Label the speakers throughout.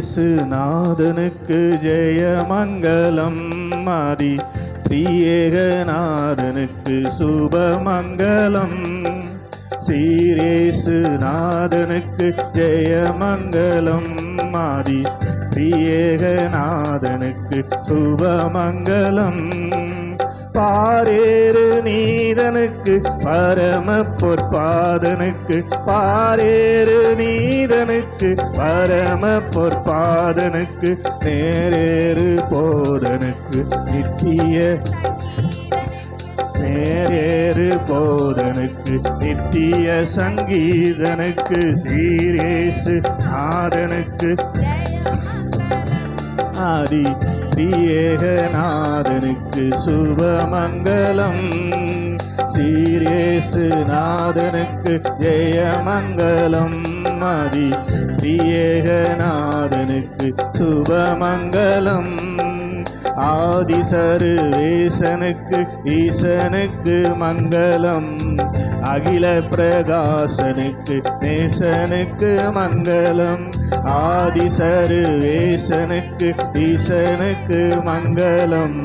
Speaker 1: ஸ்ரீயேசுநாதனுக்கு ஜெயமங்கலம். ஆதி திரியேகநாதனுக்கு சுபமங்கலம். ஸ்ரீயேசுநாதனுக்கு ஜெயமங்கலம். ஆதி திரியேகநாதனுக்கு சுபமங்கலம். பாரேறு நீதனுக்கு பரம பொற்பாதனுக்கு, பாரேறு நீதனுக்கு பரம பொற்பாதனுக்கு, நேரேறு போதனுக்கு நித்திய நேரேறு போதனுக்கு நித்திய சங்கீதனுக்கு, ஸ்ரீயேசுநாதனுக்கு ஆதி திரியேகநாதனுக்கு சுபமங்கலம். ஸ்ரீயேசுநாதனுக்கு ஜெயமங்கலம். ஆதி திரியேகநாதனுக்கு சுபமங்கலம். ஆதி சர்வேசனுக்கு ஈசனுக்கு மங்களம். அகில பிரகாசனுக்கு நேசனுக்கு மங்களம். ஆதி சர்வேசனுக்கு ஈசனுக்கு மங்களம்.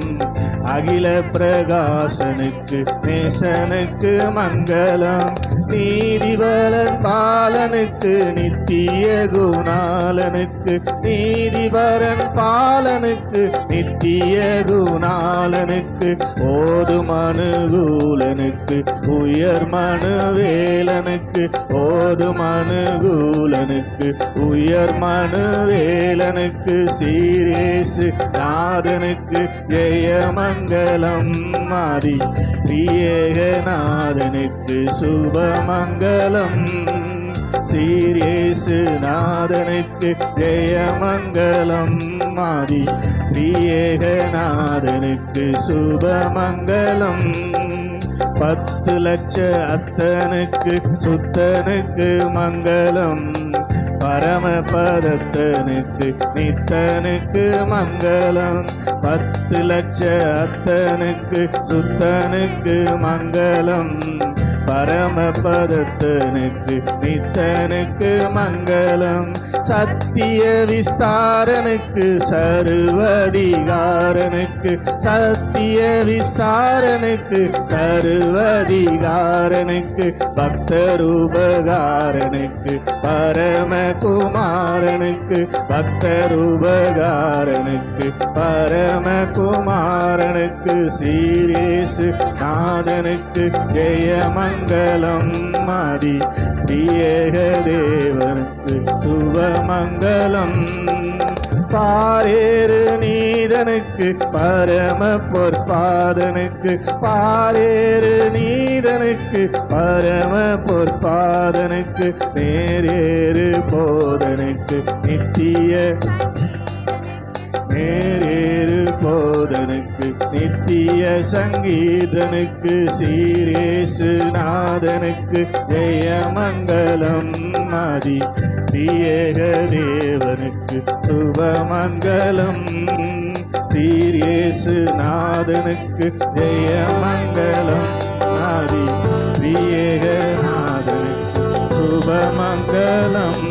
Speaker 1: அகில பிரகாசனுக்கு நேசனுக்கு மங்களம். நீதிபரன் பாலனுக்கு நித்திய குணாலனுக்கு, நீதிபரன் பாலனுக்கு நித்திய குணாலனுக்கு, ஓதும் அனுகூலனுக்கு உயர் மனுவேலனுக்கு, ஓதும் அனுகூலனுக்கு உயர் மனுவேலனுக்கு, ஸ்ரீயேசுநாதனுக்கு ஜெயமங்கலம். ஆதி திரியேகநாதனுக்கு சுபமங்கலம். ஸ்ரீயேசுநாதனுக்கு ஜெயமங்கலம். ஆதி திரியேகநாதனுக்கு சுபமங்கலம். 10 லட்ச அத்தனுக்கு சுத்தனுக்கு மங்களம். பரமபதத்தனுக்கு நித்தனுக்கு மங்களம். 10 லட்ச அத்தனுக்கு சுத்தனுக்கு மங்களம். பரமபதத்தனுக்கு நித்தனுக்கு மங்களம். சத்திய விஸ்தாரனுக்கு சர்வதிகாரனுக்கு, சத்திய விஸ்தாரனுக்கு சர்வதிகாரனுக்கு, பக்தருபகாரனுக்கு பரமகுமாரனுக்கு, பக்தருபகாரனுக்கு பரமகுமாரனுக்கு, ஸ்ரீயேசுநாதனுக்கு ஜெயமங்கலம். ஆதி திரியேகதேவனுக்கு சுபமங்கலம். பாரேறு நீதனுக்கு பரம பொற்பாதனுக்கு, பாரேறு நீதனுக்கு பரம பொற்பாதனுக்கு, நேரேறு போதனுக்கு நித்திய நேரேறு போதனுக்கு நித்திய சங்கீதனுக்கு, ஸ்ரீயேசுநாதனுக்கு ஜெயமங்கலம். ஆதி திரியேகதேவனுக்கு சுபமங்கலம். ஸ்ரீயேசுநாதனுக்கு ஜெயமங்கலம். ஆதி திரியேகநாதனுக்கு சுபமங்கலம்.